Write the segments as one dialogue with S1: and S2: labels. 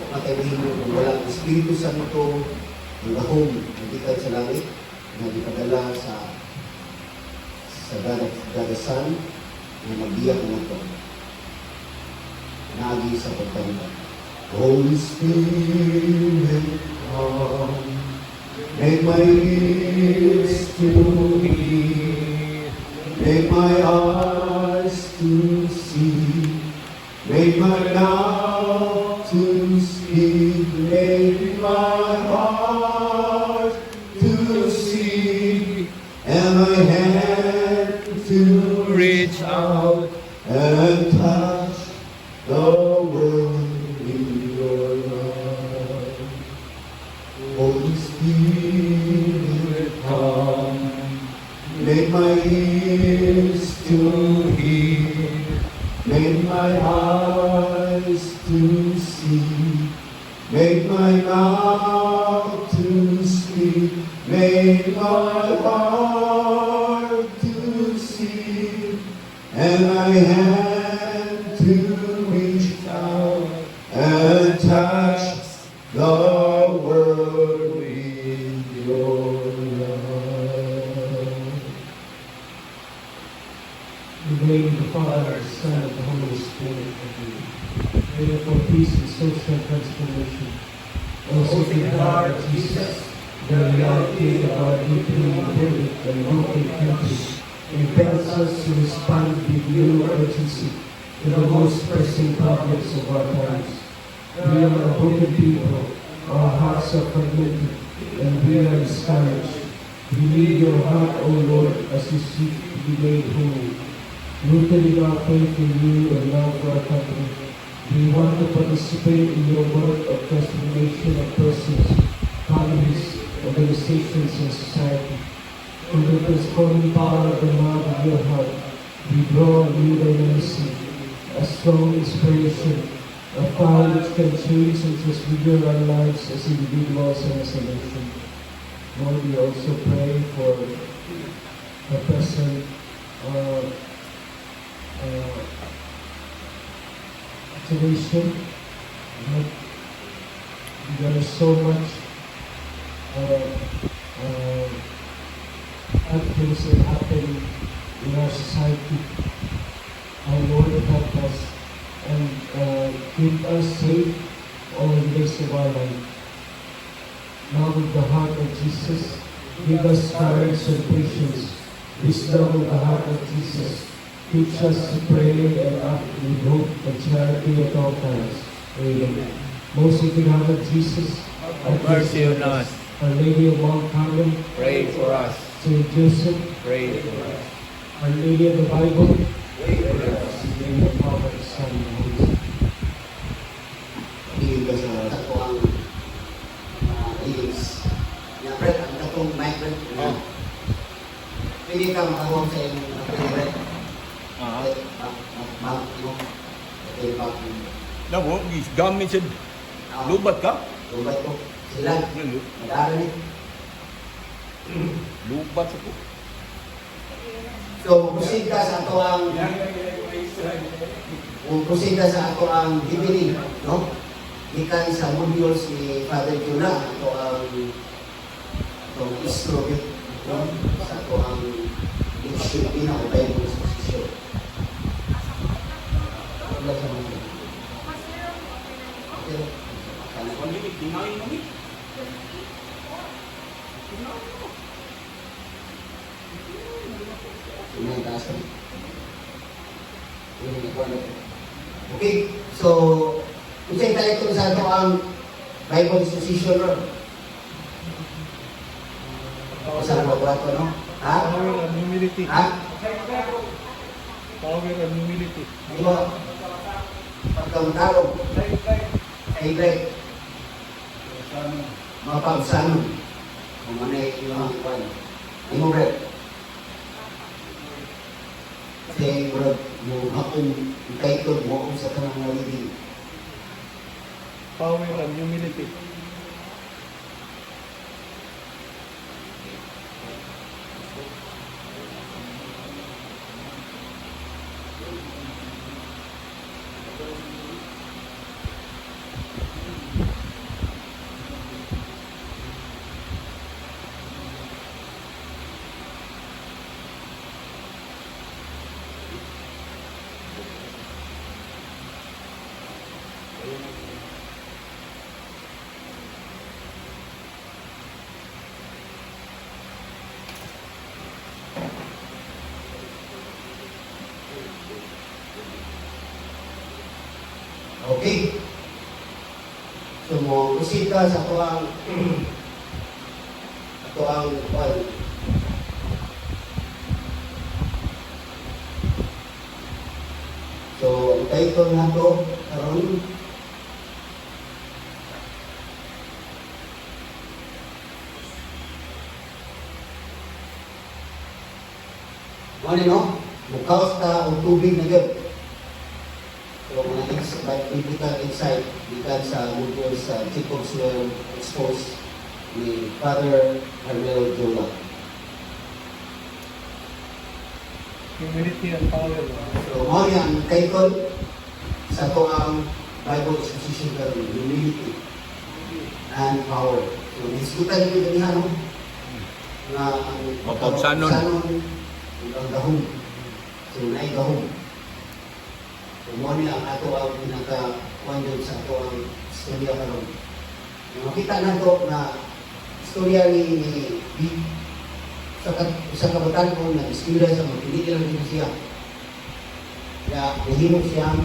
S1: matayin mo kung walang Espiritu Santo ang lahom ang gikan sa langit na gipadala sa dadasan na magbiyak na ito. Nagi sa pagtanda. Holy Spirit, come, make my ears to hear, make my eyes to see, make my mouth to speak, make my heart to sing, and my hand to reach out and touch the world in your love. Holy Spirit, come, make my ears to hear, make my eyes to see, make my mouth to speak, make my heart to sing, and my hand to reach out and touch the world with your love.
S2: In the name of the Father, the Son, and the Holy Spirit. Pray for peace and social transformation. Also, the God of Jesus, the reality of our deeply imperfect and broken country, impels us to respond with new urgency to the most pressing problems of our times. We are a broken people, our hearts are fragmented, and we are discouraged. We need your heart, O Lord, as we seek to be made whole. Rooted in our faith in you and love for our country, we want to participate in your work of transformation of persons, families, organizations, and society. Through the transforming power of the love of your heart, we draw new dynamism, a strong inspiration, a power which can change and transfigure our lives as individuals and as a nation. Lord, we also pray for the present situation. There is so much bad things that happen in our society. Our Lord, help us and keep us safe all the days of our life. Now with the heart of Jesus, give us courage and patience. Wisdom of the heart of Jesus. Teach us to pray and act with hope and charity at all times. Amen. Most Sacred Heart of Jesus,
S3: Have mercy on us.
S2: Our Lady of Mount Carmel,
S3: Pray for us.
S2: Saint Joseph,
S3: Pray for us.
S2: Our Lady of the Bible,
S3: Pray for us.
S2: in the name of the Father, the Son, and the Holy Spirit.
S1: Hindi ka sa ako ang lyrics. Na Brett, ang katong mic Brett. Pwede ka makawag sa inyong Brett.
S3: Nabo, gamit siya. Lubat ka?
S1: Lubat ko. Sila. Mag-aaral eh.
S3: Lubat sa ko.
S1: So, proceed ka sa ato ang bibilin, no? Ikan sa modules ni Father Juna, ato ang instrument, no? Sa ato ang Filipina o Bible Association. Wala sa mga. Okay. Okay, so kung sa'yo tayo ito sa ito ang Bible Association, o sa laboratorio, no? Ha?
S4: Power and humility.
S1: Ha?
S4: Power and humility.
S1: Di ba? Pagkamutarong, ay mga pagsanon, kung ano yung mga kwan. Ay mo, Brett. Kasi, Brett, yung akong title mo sa kanang nalibig.
S4: Power and humility.
S1: Okay? So mo usita sa ato ang so ang title nato karon ano no? Mukaos ta og tubig na gyud. So, mga biblical insight gikan sa mungkol sa Jacob's Well exposed ni Father Carmelo Jola.
S4: Humility and power.
S1: So, mao niya ang title sa ito ang Bible exposition karon, humility and power. So, diskutan niyo ganihan no? Na ang
S3: Mapagsanon.
S1: ang gahom. So, naay gahom. So, mo niya ang ato ang pinaka-kuan sa ato ang istorya karon. Makita nato na istorya ni sa kabatan ko na istorya sa mga pinigil din siya. Kaya nahimo siyang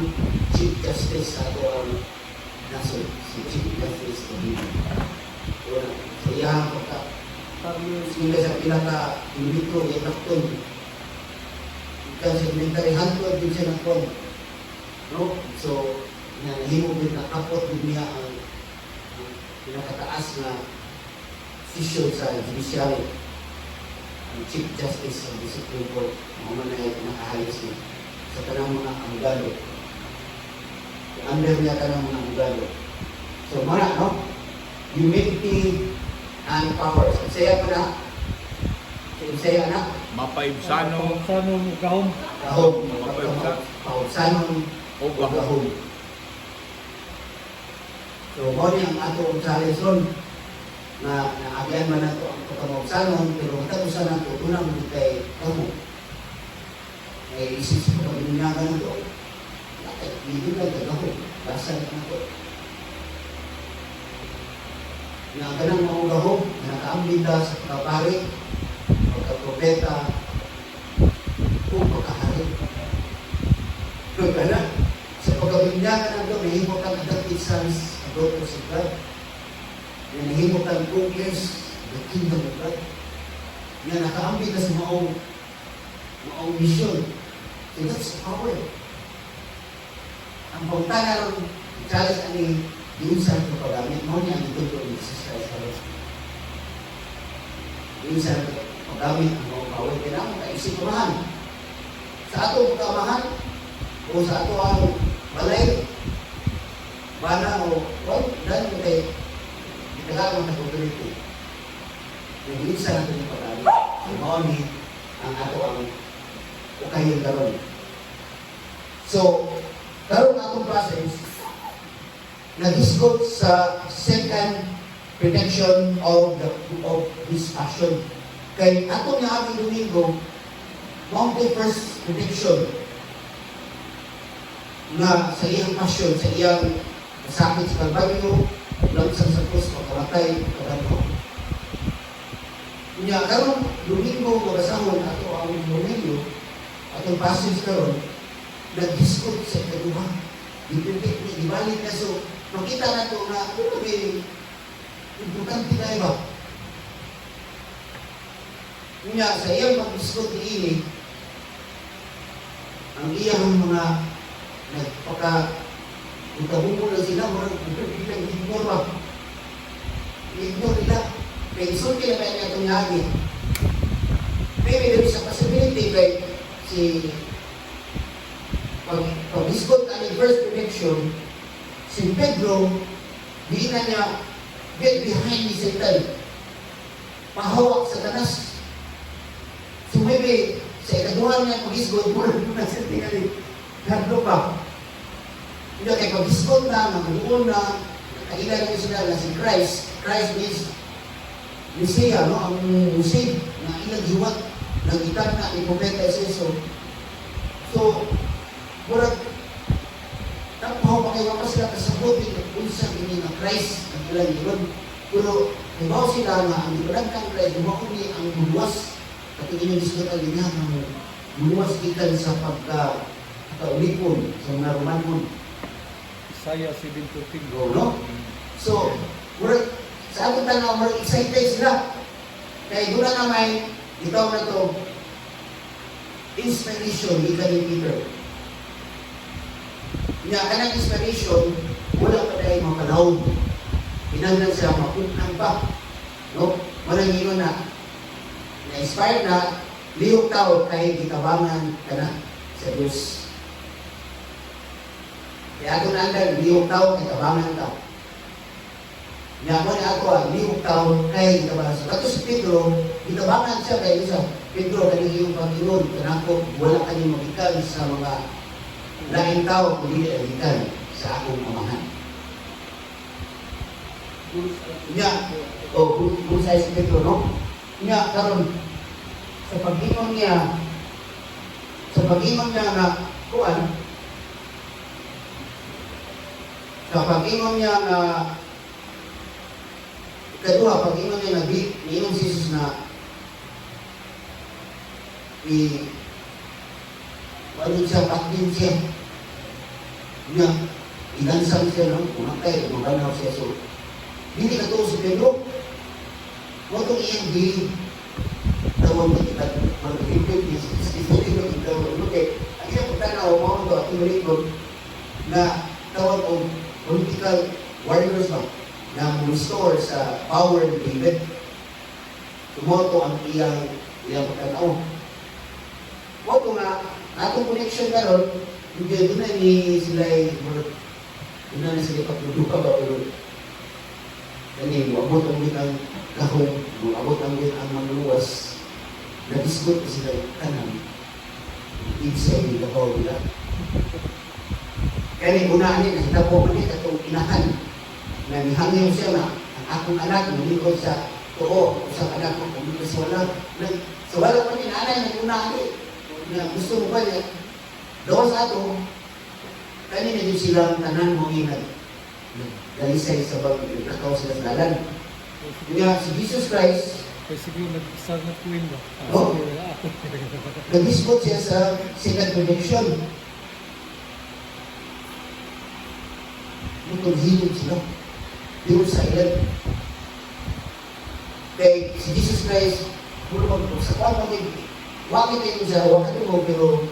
S1: Chief Justice sa ato ang naso, si Chief Justice of Biblia. So, sa iyang istorya sa pinaka-invito, yung nakton. Kasi military handled din siya ng kon. No? So, nahimo din nakapot din niya ang pinakataas na position sa judiciary. Ang Chief Justice of the Supreme Court, mga na nakahalis niya sa tanang mga abogado. Under niya tanang mga abogado. So, mana, no? Humility and power. So, saya pa na. Saya na.
S3: Mapaibsano
S4: Sano mo gahom.
S1: Gahom.
S3: o
S1: Pausanon.
S3: gahom.
S1: Gahom. So, mo niya ang ato challenge ron na naagyan man nato ang pagkamausanon, pero matag-usan nato, unang mo kay gahom. Ay isip sa pag-ininyagan nato. Hindi lang kay gahom. Basan nato. Na ganang mga gahom, na nakaambinda sa pagkapari, pagka-propeta, o pagkahari. Kaya sa pagkabinyagan nato, nahimot ang adopted sons, daughters of God. Nahimot ang co-heirs, the kingdom of God. Nga nakaambit na sa maong mission. So that's power. Ang pagtana ron, challenge ani yung sa ito paggamit mo niya ang ito ni Jesus Christ. Yung sa paggamit ang mga power, kailangan kaisip kumahan. Sa ato pagkamahan, o sa ato ang balay, bana o dahil mo kay itagalan na community. Nag-iisa natin yung pag-alit. Ang ang ato ang ukayin karon. So, karon atong process, nag-isgot sa second prediction of this passion. Kay atong nga aming Domingo, mount the first prediction na sa iyang passion, sa iyang sakit sa Kalbaryo, lansang sa krus, pagkamatay, pagkabanto. Kanya, karon Domingo, magasahon, ato ang Domingo, atong passage karon, nag-discord sa ikaduha. Ibalik na so, makita na ito na, ano may importante na iba. Kanya, sa iyang mag-discord ini, ang iyang mga nagpaka-utabumo na sila, mga bilang ignore ba? Ignore nila. Kaya isulti na kaya itong lagi. Maybe there is a possibility like pag-discord na ng first prediction, si Pedro, di na niya get behind ni Satan. Pahawak sa tanas. So maybe, sa ikaduhan niya pag-discord mo na sa tingin, gando pa. Hindi kaya pag-discord na, mag-uon na, kailan niyo sila na si Christ. Christ is Messiah, no? Ang Musib na ilang jiwat ng itan na ipopeta iseso. So, murag tapaw pa kayo pa sila kasabot unsa ini na Christ ang ilang yun. Pero hibaw sila nga ang ibalang kang Christ, hibaw ni ang buluwas at ini diskutan niya ng buluwas kita sa pagka-ulipon sa mga Romanon.
S4: Isaiah 7:14.
S1: Go, no? So, murag, sa akong tanaw, murag excited sila. Kaya doon na may, itaw na to, inspiration, ika ni Peter. Nga, kanang inspiration, wala pa dahil mapalaw. Pinanggan siya, mapunang pa. No? Marang yun na-inspired na, liyong tao kay gitabangan ka na sa Diyos. Kaya ako naandang, liyong tao, gitabangan tao. Nga mo na ako, liyong tao kay gitabangan sa. Kato si Pedro, gitabangan siya kay isa. Pedro, kanang iyong Panginoon, kanako, wala kanyang magikan sa mga laing tao, kundi magikan sa akong amahan. Nga, kung sa si Pedro, no? Nga, karon sa pag-ingon niya na, kuan, sa pag-ingon niya na, kadua, pag-ingon niya na, niingon si Jesus na, wala siya, pakdin siya. Nga, inansang siya, no? Kumakay, maganaw siya. So, hindi ka to si Pedro. Huwag itong iyang di tawag na kita mag-repent niya. Isipin mo kita. Okay, ang iyang pagtanaw, mga ito at imalikod na tawag o political warriors ba na restore sa power ni David. Tumoto ang iyang pagtanaw. Huwag ito nga, atong connection karon, hindi doon na ni sila doon na sila pagduduka ba pero kani abot ang bitang kahong, abot ang bitang manluwas, na-discord na sila kanan, insay nila ko nila. Kani unahin, nakita po man ito itong inahan, na nihangin siya na ang akong anak, nalikod sa too, sa anak ko, kung dito sa wala, sa wala pa ni nanay, nag-unahin, na gusto mo ba niya, doon sa ato, kani na din silang tanan mo dalisay sa nakaw sila sa dalan. Nga, si Jesus Christ,
S4: Kaya siguro nag-isang na tuwing ba?
S1: Oh. nag-discord siya sa second prediction. Itong hilog sila. Hilog sa ilan. Kaya si Jesus Christ, puro sa kwan wakit kayo siya, wakit mo, pero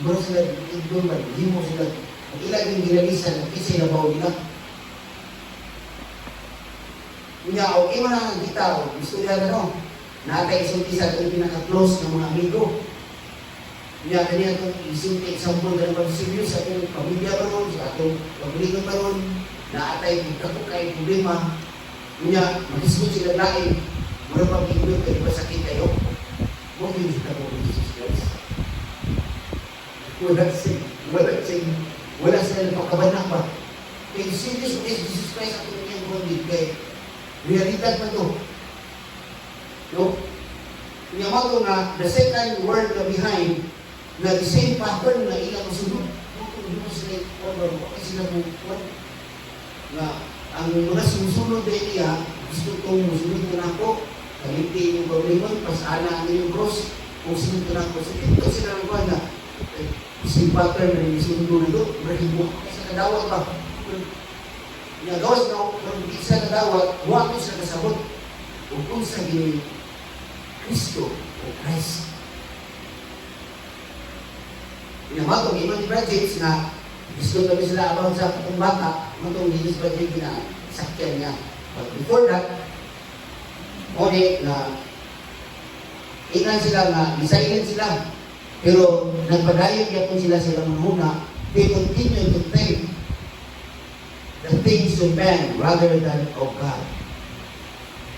S1: bro sila, doon ba, himo sila, ang ilang yung ginalisan, ang kisay na bawa nila. Kanya, okay mo na ang kita, gusto nila na no, natay isulti sa itong pinaka-close ng mga amigo. Kanya, kanya itong isulti example ng pag-sibyo sa itong pamilya pa ron, sa itong pag-ulingan pa ron, naatay kakot kayo problema. Kanya, mag-ismut sila lain, mura pag-ibig, kaya ba sakit kayo? Huwag yung kita po ng Jesus Christ. Wala sila napakabanak pa. Kaya serious is Jesus Christ ako niyang bondit kay realidad pa ito. No? Kaya mga nga, the second word na behind, na the same pattern na ilang masunod. Hindi mo sila order, bakit sila bukuan? Na ang mga sumusunod na niya, gusto itong musunod ko na ako, kalimpi yung problema, pasana ang inyong cross, kung sinunod ko na ako. So, ito sila ng buwan na, same pattern na yung sinunod na ito, mahibuha ka sa kadawat ba? Nagawas na kung isa kadawat, huwag ko sa kasabot. O kung sa gini, Kristo o Christ. Inamatong iman ni Brad James na gusto kami sila abang sa katong bata, matong James Brad James na sakyan niya. But before that, na ikan sila nga, silent sila. Pero nagpadayon yapon sila muna, they continue to think the things of man rather than of God.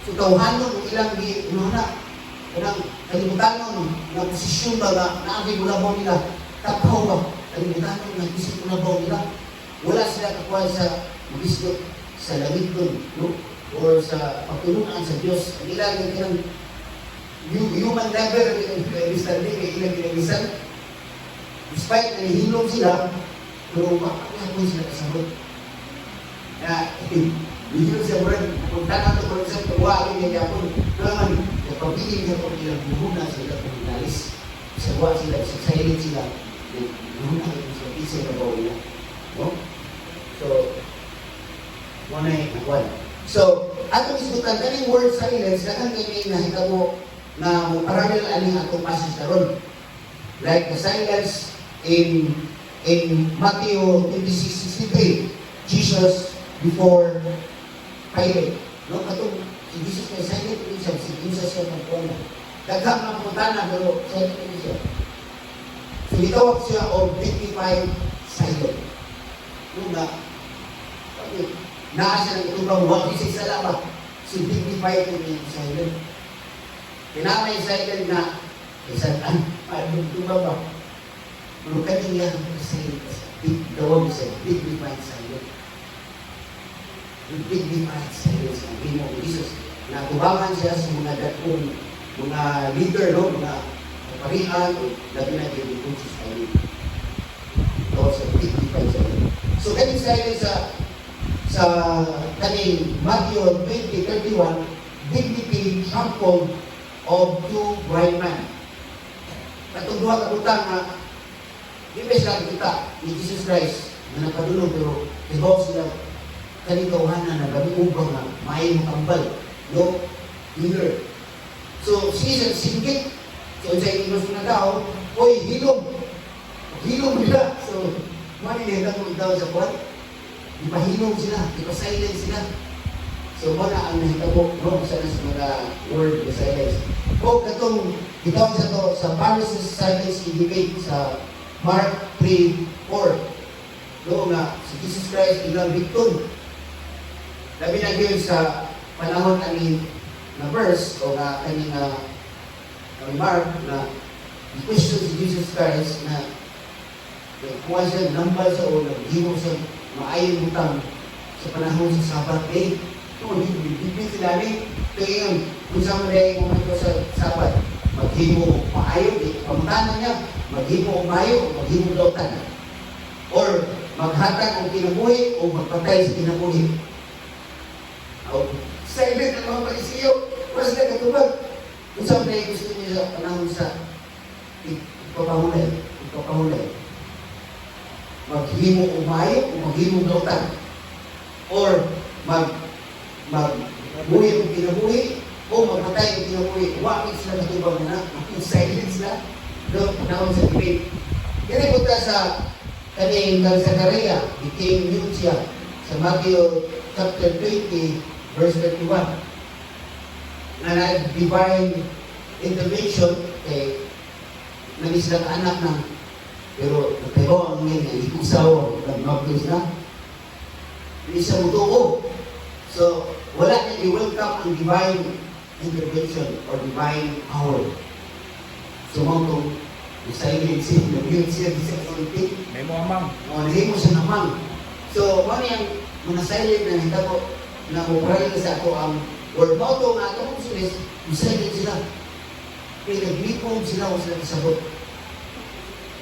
S1: So tawhanon ilang kanang kalimutanon na posisyon ba na naagay ulabaw nila, tapaw ba, kalimutanon na isip ulabaw nila. Wala sila kakuha sa magisgot sa langit doon, no? Or sa pagtulungan sa Diyos. Ang ilang yung human level, ang understanding, ang ilang ginamisan. Despite na nahilong sila, pero makakapon sila kasabot. Kaya, hindi siya murag, kung tanang ito, for example, wala niya yapon, naman, napapili niya kung ilang buhuna sila kung inalis. Isawa sila, silent sila, buhuna sila, isa na bawa nila. No? So, manay kuwan. So, atong isgutan kaning word silence daghang kini nahitabo na mo parallel ani atong passage karon. Like the silence in Matthew 26:63, Jesus before Pilate. No, katong si Jesus kay silent siya, si Jesus siya magkuwan. Daghang mga putana pero silent siya. So, gitawag siya o dignified silent. No, naa siya ng itubang wag isig sa labat. So, dignified yung silent. Pinamay silent na isang ano itubang ba? Pero kanya silent. Dawag siya, dignified silent. Yung dignified silent ang bimo ni Jesus. Natubangan siya sa mga datong mga leader, no? Mga parihan o labi na yung conscious silent. Ito sa dignified silent. So, kaning silent sa kaning Matthew 20:31, dignity trampled of two blind men. Katong duha ka butang na di ba sila kita ni Jesus Christ na napadulong pero ihok sila kaning kauhanan na gabi ubang na maayo kambal no leader. So siya singgit so sa English na daw oy hilom nila. So mali nila kung daw sa buwan ipahilom sila, ipasilent sila. So, muna ang nahitabo, no, sa mga word, the silence. O, katong, itawag sa to, sa Pharisees silence indicate sa Mark 3:4. No, na si Jesus Christ, ilang victim. Labi na yun sa panahon ani na verse, o na kaning Mark, na question si Jesus Christ na kuha siya, nambal siya, o naghimo siya, maayon butang sa panahon sa Sabbath day. Ito, hindi sila rin. Ito yun, kung saan mo rin momento sa Sabbath, maghimo maayon, pamutanan niya, maghimo maayon, maghimo dautan. Or maghatag ang kinabuhi o magpatay sa kinabuhi. Silent ang mga palisiyo, mas na katubag. Kung saan rin gusto niya sa panahon sa ipapahulay. Maghimo umayo o maghimo dautan or magbuhi o kinabuhi o magpatay o kinabuhi. Wakit sila katubang na silence na doon panahon sa debate. Kaya punta sa kaning Zakaria, became mute siya sa Matthew chapter 20 verse 31 na divine intervention kay naging silang anak ng pero natayo ang ngayon, hindi kong sawa, nag-mabdos na. Hindi siya mutuo. So, wala niya i-welcome ang divine intervention or divine power. So, mga itong silent siya, nag-mute siya, di siya konti.
S3: May mo amang.
S1: O, nahimo siya namang. So, mga niyang mga silent na hindi ko na mupray sa ako ang word motto nga ito kong silis, silent sila. Kaya nag-mipong sila o sila kasabot.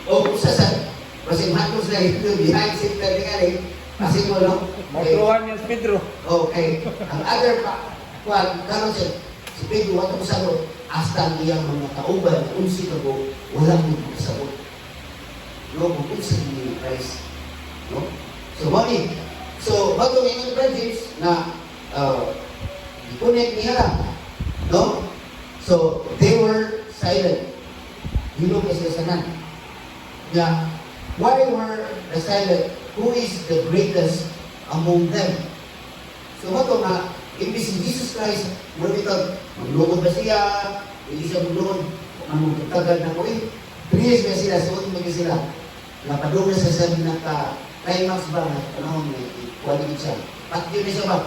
S1: O kung sasad, kasi matos na ito, behind seat na rin, kasi mo lang.
S3: Magtuhan niya si Pedro.
S1: Okay. Ang other pa, karon siya, si Pedro, watong sabot, hasta ang iyang mga kauban, unsi ka po, wala mong kasabot. No, kung unsi ni Christ. No? So, mali. So, bago ngayon, James, na i-connect niya lang. No? So, they were silent. You know kasi sanan. Yeah. Why were the silent? Who is the greatest among them? So, ito nga, imbis si Jesus Christ, maritag, maglugod ba siya, hindi siya maglugod, ang magtagad na ko Prius na sila, suot mo sila. Napadung na sa sabi na climax ba na panahon na quality siya. At yun na siya ba?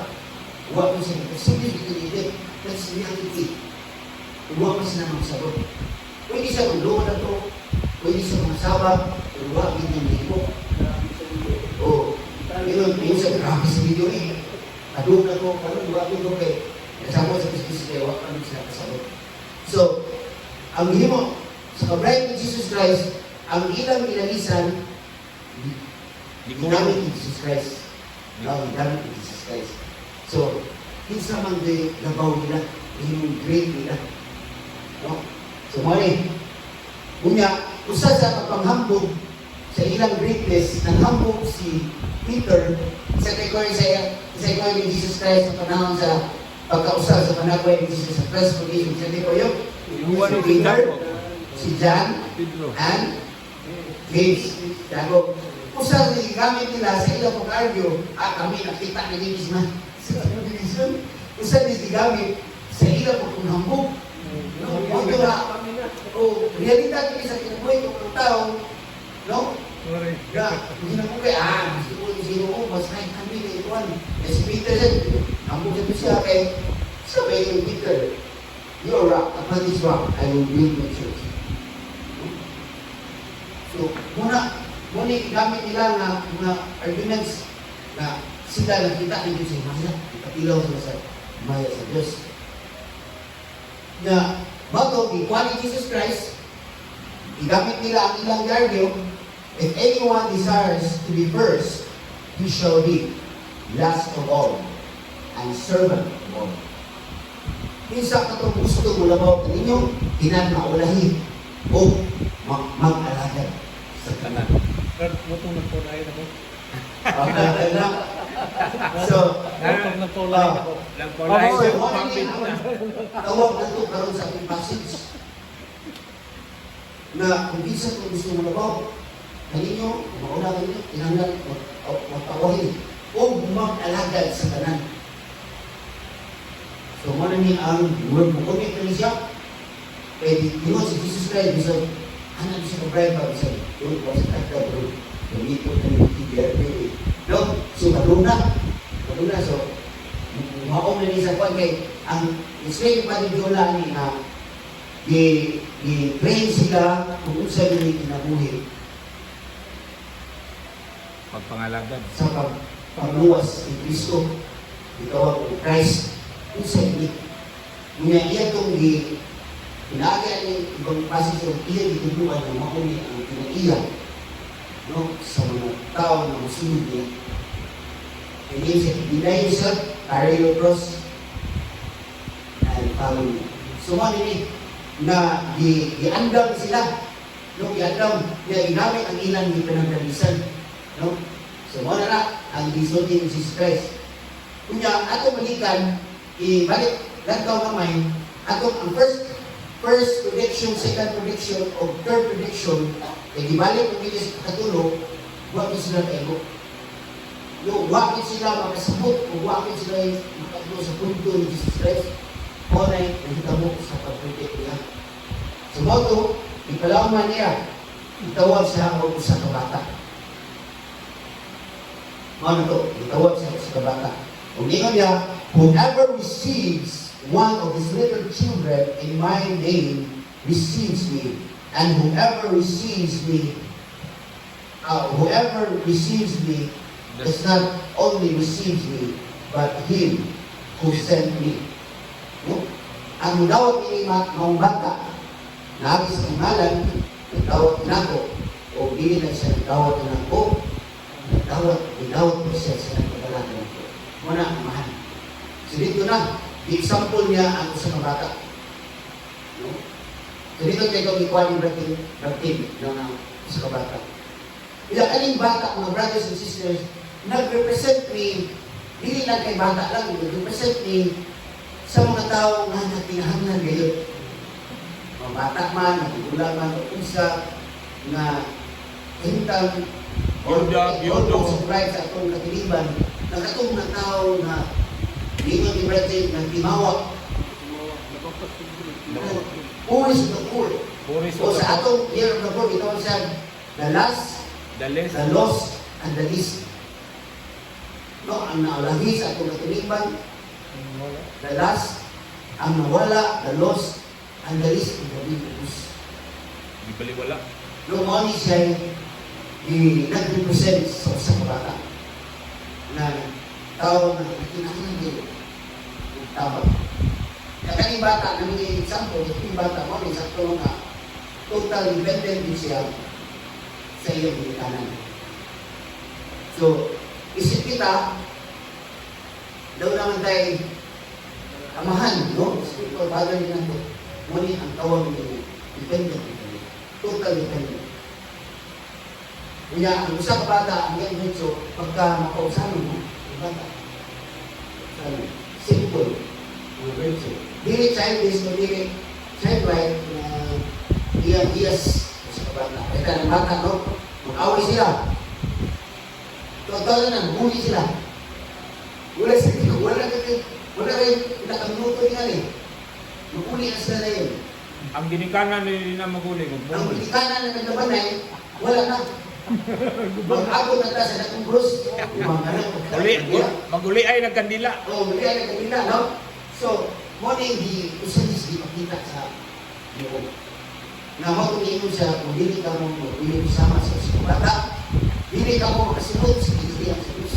S1: Huwag mo siya, simple dito dito. That's reality. Huwag mo siya na magsagot. Pwede siya maglugod na ito, pwede siya magsabag, pero huwag din yung libo. O, yun sa grabe sa video eh. Adong na ko, parang huwag din ko kay kasama sa business kaya huwag kami sila kasagot. So, ang himo, sa kabright ni Jesus Christ, ang ilang inalisan, ginamit ni Jesus Christ. Ginamit ni Jesus Christ. So, kinsa man di labaw nila, yung great nila. No? So, mali, unya, usa sa pagpanghambog sa ilang greatness, nanghambog si Peter, sa ko ni Jesus Christ sa panahon sa pagkausap sa panagway ni Jesus sa transformation. Sa ko yun, si Peter, si John,
S3: Pedro.
S1: and James. Dago, usap ni gamit nila sa ilang pag-argue, kami nakita ni James na sa television. Usap ni gamit sa ilang pag-unhambog. Ito na, realidad ni sa kinabuhay ng mga tao, no?
S4: Sorry.
S1: Hindi na po kaya, sino ko, mas kahit kami na ituan. Si Peter yan, hambog ito siya kay, sabi yung Peter, your rock, upon this rock, I will build my church. So, muna gamit nila na mga arguments na sila nakita ni Diyos yung maya, ipatilaw sila sa maya sa Diyos. Na, bago, ikuha ni Jesus Christ, igamit nila ang ilang argue, if anyone desires to be first, he shall be last of all, and servant of all. Minsa katong gusto mo labaw ninyo, kinanaulahin o mag-alagad sa kanan.
S4: Pero mutong nagpulayan ako.
S1: Okay na. So,
S4: Mutong nagpulayan ako.
S3: Nagpulay
S1: so,
S3: siya.
S1: ano yung tawag na ito karoon sa ating passage na kung minsan kung gusto mo labaw, kaninyo, mauna kayo, tinanggal, magtawahin, o mag-alagad sa kanan. So, mana ni ang word mo commit na siya, kaya di mo si Jesus Christ, bisa, anak siya ka-bribe pa, bisa, doon ko sa takda, bro, kumito na yung TBRP, no? So, kaduna, so, maong na niya sa kwan, kay, ang explain pa rin Jola ni na, i-train sila kung unsa yung kinabuhi
S3: Pagpangalagad.
S1: sa pagluwas ni Kristo, itawag ko Christ, kung sa init. Ngunit iya itong pinagay ni ibang pasig yung iya dituluan ng mauni ang pinaiya, no, sa mga tao na musunod niya. And then siya, deny yourself, carry your cross, and follow me. So, ano ni, na giandam sila, no, giandam, ginamit ang ilang ni pinagdalisan, no? So, muna na, ang gisulti ni Jesus Christ. Kunya, ato balikan, ibalik, lantaw kamay, ato ang first prediction, second prediction, o third prediction, ibalik kung hindi katulog, huwag sila tayo. No, huwag sila makasabot, o huwag sila makatulog sa punto ni Jesus Christ, o na nakita mo sa pag-predict niya. So, moto, ipalaman niya, itawag siya o sa kabata. Ano to? Itawag siya sa kabata. Kung ingon niya, whoever receives one of these little children in my name receives me, and whoever receives me does not only receives me, but him who sent me. No? Ang dawat ni mga bata, nagi sa pangalan, dawat nako, o dili na siya dawat nako, dawat ko siya sa nagpapalagan nako. Muna, mahal. So dito na, example niya ang sa mga bata. No? So dito kayo ikuha ni Bratin, no, sa bata. Ilang aling bata, mga brothers and sisters, nag-represent ni, hindi lang kay bata lang, nag-represent ni sa mga tao na natinahanglan ngayon. Mga bata man, nagugula man, o unsa, na hintang,
S3: Yodo.
S1: subscribe sa atong katiliban, nagkatong na tao na ingon ni Bratin, nagtimawak, puris of the poor.
S3: Puris
S1: O sa atong year of the poor, ito siya, the last,
S3: Dalis.
S1: the lost, and the least. No, ang naalahi sa atong katiliban, the last, ang nawala, the lost, and the least, and the least.
S3: Di baliwala.
S1: No, mo ni siya nag-represent sa kabata na tao na kinakailangan din tama. Kaya yung bata, namigay example, yung bata mo, may sakto nga total dependent din siya sa iyong pinitanan. So, isip kita, daw naman tayo amahan, no? Spiritual father din natin. Ngunit ang tawag niya, dependent. Total dependent. Kaya ang usa ka bata, ang yan dito, pagka makausahan mo, ang bata, simple, dili childish, o dili childlike, na iyas, usa ka bata. Kaya ka ng bata, no? Mag-away sila. Totoo na, huli sila. Wala rin nakaminuto niya rin. Mag-uli ang sila na yun.
S3: Ang ginikanan ni na maguli,
S1: Ang
S3: magbungol.
S1: pilikanan na naglabanay, wala na. Mag-abot na tayo sa dakong krus.
S3: Maguli ay nagkandila.
S1: Oo, muli ay nagkabila, no? So, mo na hindi, usanis di makita sa loob. Na mo tumiyon sa kung dili ka mo mag-ulit sama sa bata, dili ka mo makasunod sa kiniliyak sa Diyos.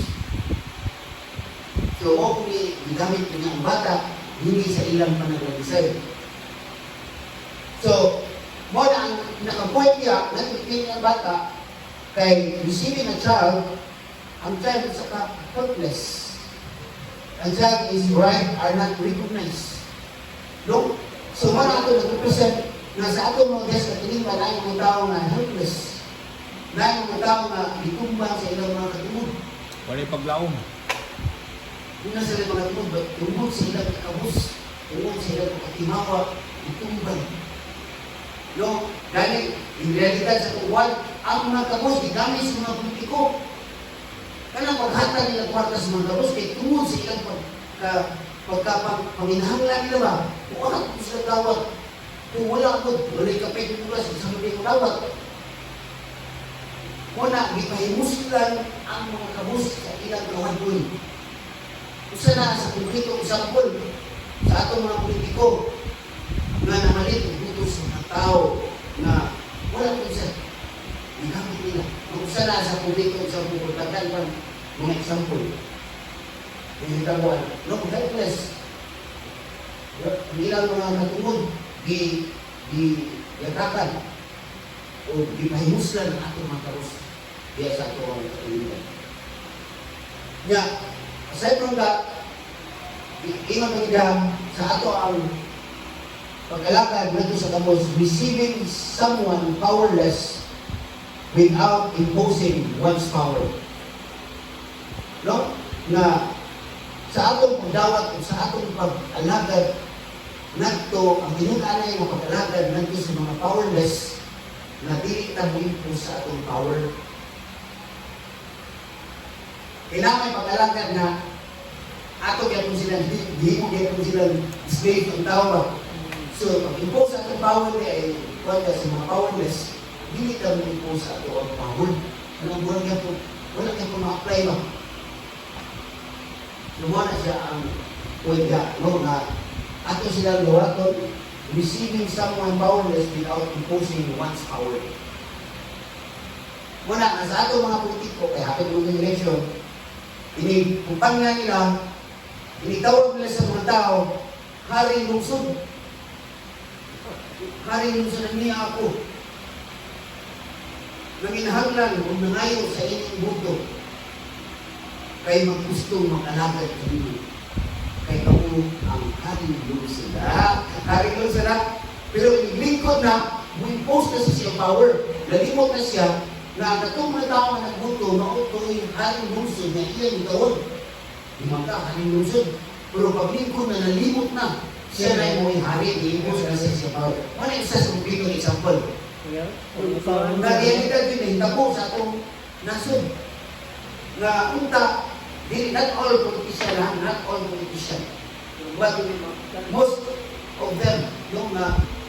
S1: So, mo kung gigamit ko ng bata, hindi sa ilang panaglagisay. So, mo na ang nakapoint niya, nagpipin ng bata, kay receiving a child, ang child is helpless. Ang child is right are not recognized. No? So, mo na ito nag-represent na sa ato mga Diyos at tinimba na yung mga tao na helpless. Na yung mga tao na itumbang sa ilang mga katulog.
S3: Walay paglaom.
S1: Kung na sila mga katulog, tungkol sa ilang kakabus, tungkol sa ilang katimawa, itumbang. No? Dahil, in realidad sa tuwan, ang mga kabus, igamit sa mga publiko. Kaya maghata nila kwarta sa mga kabus, kaya tungkol sa ilang pagkapaminahanglan nila ba? Kung ano kung sila tawag, kung wala ako, wala'y kapay tulas, isang hindi ko tawag. Muna, ipahimuslan ang mga kabus sa ilang kawadoy. Usa na sa publiko, example, sa atong mga politiko, na namalit ang butos ng mga tao na wala ko siya. Igamit nila. Kung usa na sa publiko, example, pagkakan pa mga example. Yung tawag, no, helpless. Ang ilang mga katungod, yatakan o gipahimuslan ang atong mga karus diya sa ato ang katuligan. Yeah, aside from that, ingat ang sa ato ang pag-alakad nato sa kabos, receiving someone powerless without imposing one's power. No? Na sa atong pagdawat o sa atong pag-alakad nagto ang tinukanay nga pag-alagad nagto sa mga powerless na dili ta mo sa atong power. Kailangan pag-alagad na ato gyapon sila di mo gyapon sila slave ang tawag. So pag-impose sa atong power ay wala sa mga powerless, dili ta mo impose sa atong power. Anong buwan gyapon? Wala gyapon ma-apply ba? Lumana siya ang pwede no na ato silang luwaton, receiving someone powerless without imposing one's power. Muna, sa ato mga politiko, kaya hapit mo ng election, inipupang nga nila, initawag nila sa mga tao, haring lungsod. Haring lungsod na niya ako. Nanginahanglan kung nangayo sa inyong buto, kay maggusto makalagad kanino. Kay ako ang haring lungsod. Haring lungsod na. Pero lingkod na, mo-impose na siya power. Nalimot na siya na ang katong mga tao na nagbuto, mauto yung haring lungsod na iyan yung tawag. Limang ka, haring lungsod. Pero pag lingkod na, nalimot na, siya na yung hari, i-impose na siya power. Ano yung isa sa publiko example? Nag-realidad yun eh, tabo sa atong nasod. Na unta, not all politician, not all politician. But most of them, yung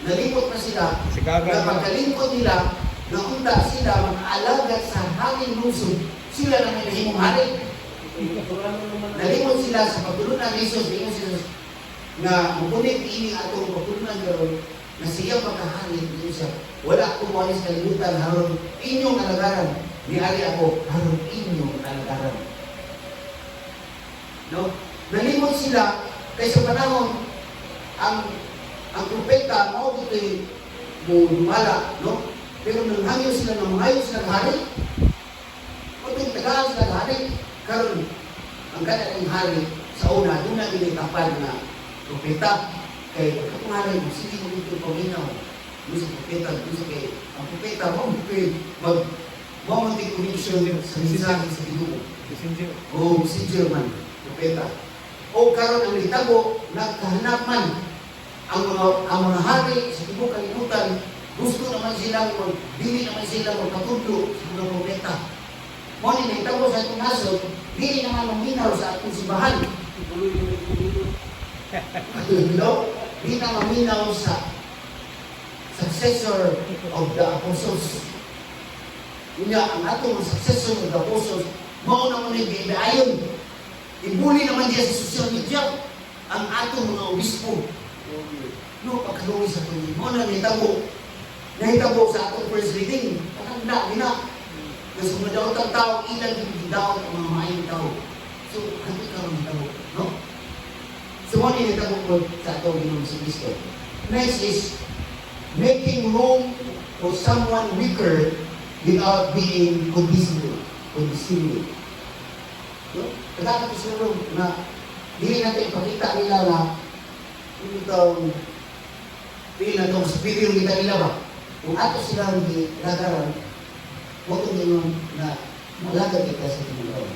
S1: nalimot na sila, na pagkalingkod nila, na unta sila mag-alagad sa haring lungsod, sila na may nahimong hari. Nalimot sila sa pagtulunan ni Jesus, na mupunit ini atong pagtulunan garon, na siya pagkahari dito siya. Wala akong mawalis kalimutan, haron inyong alagaran. Ni-ari ako, haron inyong alagaran. No? Nalimot sila kaysa panahon ang propeta mao dito'y lumala, no? Pero nang hangyo sila ng mayo sila ng hari, o itong tagaan sila ng hari, karon ang kanya ng hari sa una, doon na ginitapad na propeta. Kay pagkakungaray, sige mo dito paminaw. Doon sa propeta, doon sa kay ang propeta, Mamunting connection sa mensahe sa Ginoo.
S4: Messenger.
S1: O messenger man, propeta. O karon ang nitabo, nagkahanap man ang mga hari sa tibok kalibutan, gusto naman silang dili naman sila magpatudlo sa mga propeta. Mo ni nitabo sa itong nasod, dili naman maminaw sa atong simbahan. No? Di na maminaw sa successor of the apostles. Nga, ang atong successor of the apostles, mao na mo ni gidayon. Ibuli naman diya sa social media ang atong mga obispo. No, pagkaluwi sa tuloy. Mao na nahitabo sa atong first reading. Patanda, gina. Kasi madaot ang tao, ilan yung daot ang mga maayong tao. So, ano ka ang tao? No? So, mao ni nahitabo ko sa atong Ginoong si Kristo. Next is, making room for someone weaker without being condescending. No? Kaya ito sa room na hindi natin ipakita nila na hindi na itong superior kita nila ba? Kung ato sila hindi lagaran, huwag kong yun na malagad kita sa tingin.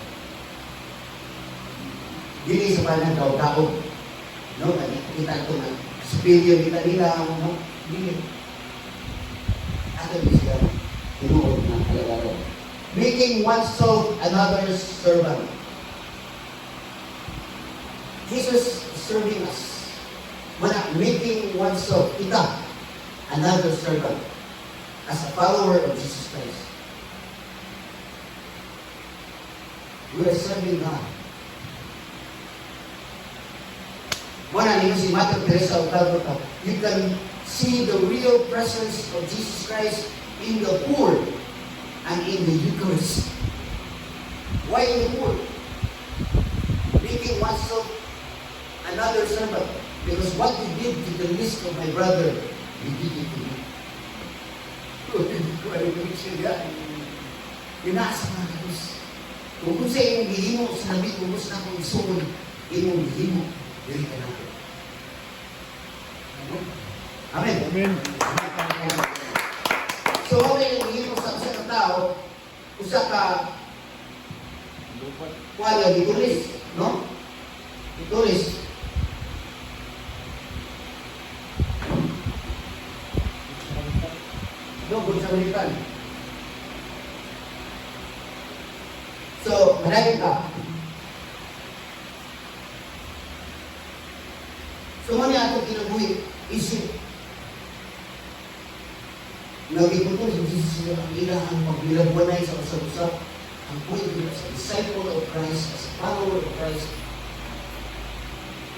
S1: Dili sa panang daw-daog. No? Kita ito na superior kita nila. No? Dili. Ato din sila tinuod na alagaran. Making oneself another's servant. Jesus is serving us. Making oneself, kita, another servant as a follower of Jesus Christ. We are serving God. Muna niyo si Mother Teresa of Calcutta, you can see the real presence of Jesus Christ in the poor and in the Eucharist. Why in the poor? Making oneself another servant. Because what you did to the least of my brother, you did it to me. Hindi ko alam yung siya. Pinaasa mga Diyos. Kung sa iyong gihimo, sinabi kung gusto na kong isuon, iyong gihimo, dili ka natin. Amen.
S4: Amen.
S1: So, okay yung gihimo sa usa ka tao, usa ka kuwala, gitulis, no? Gitulis. Doon sa Balikan. So, manayin ka. So, muna ato kinabuhi, isip. Nagiputol sa Jesus sila ang ilang pagbilagwanay sa usap-usap. Ang point nila sa disciple of Christ, as a follower of Christ,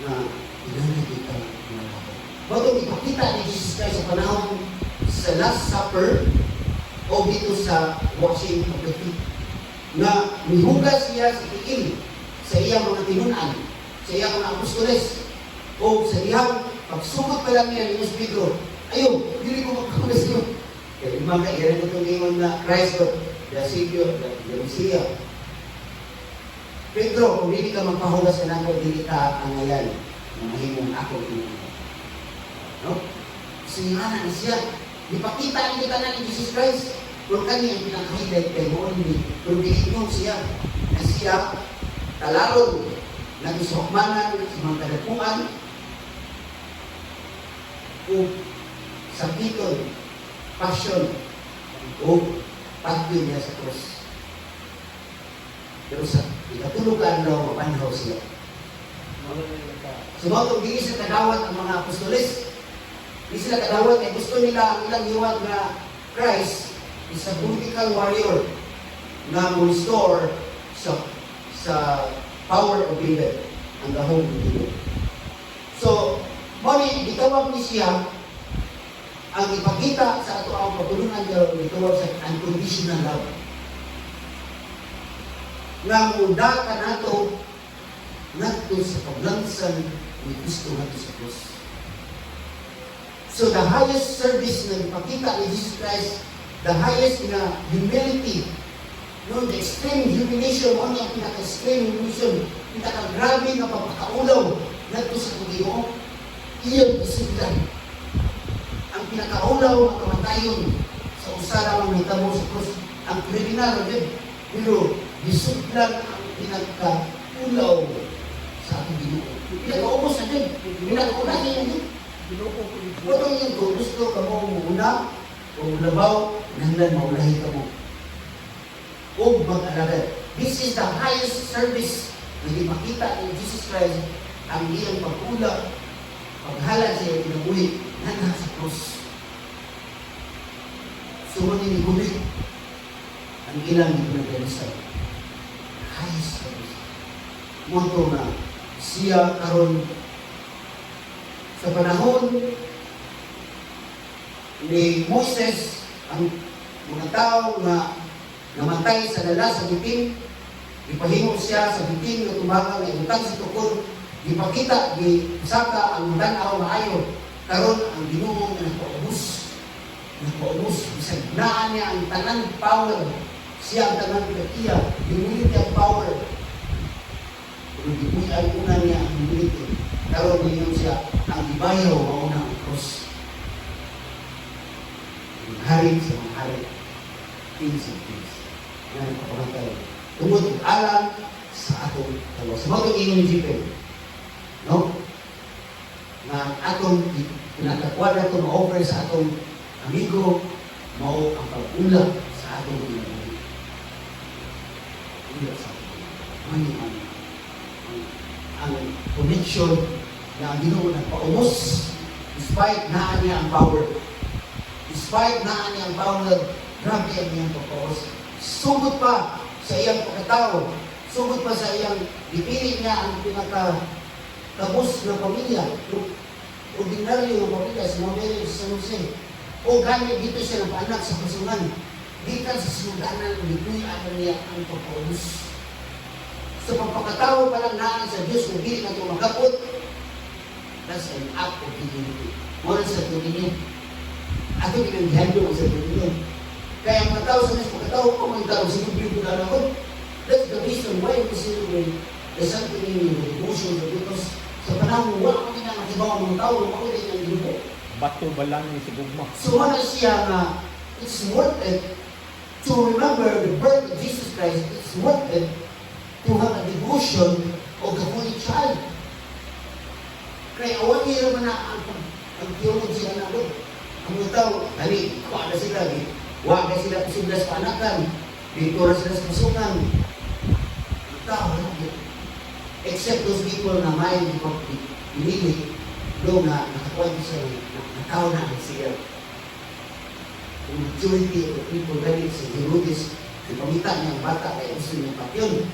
S1: na inanay kita ng mga tao. Bago ipakita ni Jesus Christ sa panahon sa Last Supper o dito sa washing of the feet na mihugas siya sa tiil sa iyang mga tinunan, sa iyang mga apostoles o sa iyang pagsugod pa lang niya ni Pedro. Ayun, hindi ko magkakas yun. Kaya mga kailan ko itong ingon na Christ, the Savior, the Messiah. Pedro, kung hindi ka magpahugas ka nako, hindi ka ang ngayon na mahimong ako inunan. No? Singanan na siya. Ipakita hindi ka na ni Jesus Christ. Kung kanya ang pinaka-highlight kay Mondi. Kung bihinong siya na siya talaron na isokmanan sa mga kadapuan o sakiton, passion o pagpil niya sa cross. Pero sa ikatulugan daw mapanhaw siya. Sumawag din sa kadawat ang mga apostoles. Di sila kadawat kaya gusto nila ang ilang hiwag na Christ is a political warrior na restore sa power of David and the home of David. So, mali, gitawag ni siya ang ipakita sa ato ang pagtulungan niya, gitawag sa unconditional love. Nga munda ka nato nato sa paglansan ni Kristo nato sa krus. So the highest service na ipakita ni Jesus Christ, the highest na humility, no, the extreme humiliation, ano ang pinaka-extreme humiliation, pinaka-grabe na pagpakaulaw nato sa Panginoon, iyon isigdan. Ang pinaka-ulaw ang kamatayon sa usara ng hitabo sa krus, ang kriminal din. Pero disublan ang pinagkaulaw sa ating Ginoo. Pinag-uubos na din. Pinag-uuna niya din. Kung yung gusto ka mo muna, o labaw, nanglan maulahi ka mo. O mag-alagad. This is the highest service na ipakita ni Jesus Christ ang iyang pag-ula, paghala sa iyang pinabuhi na nasa krus. Sumunod ni Gubit ang ilang ipinagalisan. Highest service. Monto na siya karon sa panahon ni Moses, ang mga tao na namatay sa dala sa bitin, ipahimo siya sa bitin na tumagang na ibutang sa tukod, ipakita, saka ang tanaw maayo, karon ang Ginoo na napaubos, bisag naan niya ang tanang power, siya ang tanang kakiya, dinulit ang power, kung dibuyan una niya ang dinulit, karon ngayon siya ang ibayaw mauna ang cross. Ang hari sa mga hari, kings and kings. Yan ang kapagantay. Tungod ang alam sa atong tawa. Sa mga ingon ni Jipen, no? Na atong pinakakwada ito ma-offer sa atong amigo, mao ang pag-ula sa atong ginagawa. Ula sa atong ang connection na ang Ginoo nagpaumos despite naa niya ang power. Despite naa niya ang power, grabe ang iyang pagpaumos. Sugod pa sa iyang pagkatao, sugod pa sa iyang dipili niya ang pinaka-tabos na pamilya, ordinaryo ng pamilya sa Mabel sa San Jose. O ganit dito siya ng paanak sa kasungan. Gikan sa sunudanan, lipuyan niya ang pagpaumos. Sa pagpakatao pa lang naan sa Diyos kung hindi na ito magkapot, that's an act of dignity. Moral sa dignity. Ato pinaghandle ang sa dignity. Kaya ang mga tao sa Diyos, pagkatao ko, mga tao, sinubili ko na ako. That's the reason why we celebrate the sanctity of the devotion of because sa panahon, wala kami na makibaw ang mga tao, wala din ang grupo.
S3: Bato balang ni si Gugma.
S1: So wala siya na it's worth it to remember the birth of Jesus Christ. It's worth it to have a devotion of the Holy Child. Kaya awan niya naman na ang theology na namin. Ang mga tao, dali, kuha na sila, huwag na sila posible sa panakan, dito na sila sa pasungan. Ang tao, except those people na may pinili, doon na nakakuha siya, na tao na siya. The majority of the people ready sa Herodes, ipamita niya ang bata kaya gusto niya papyon.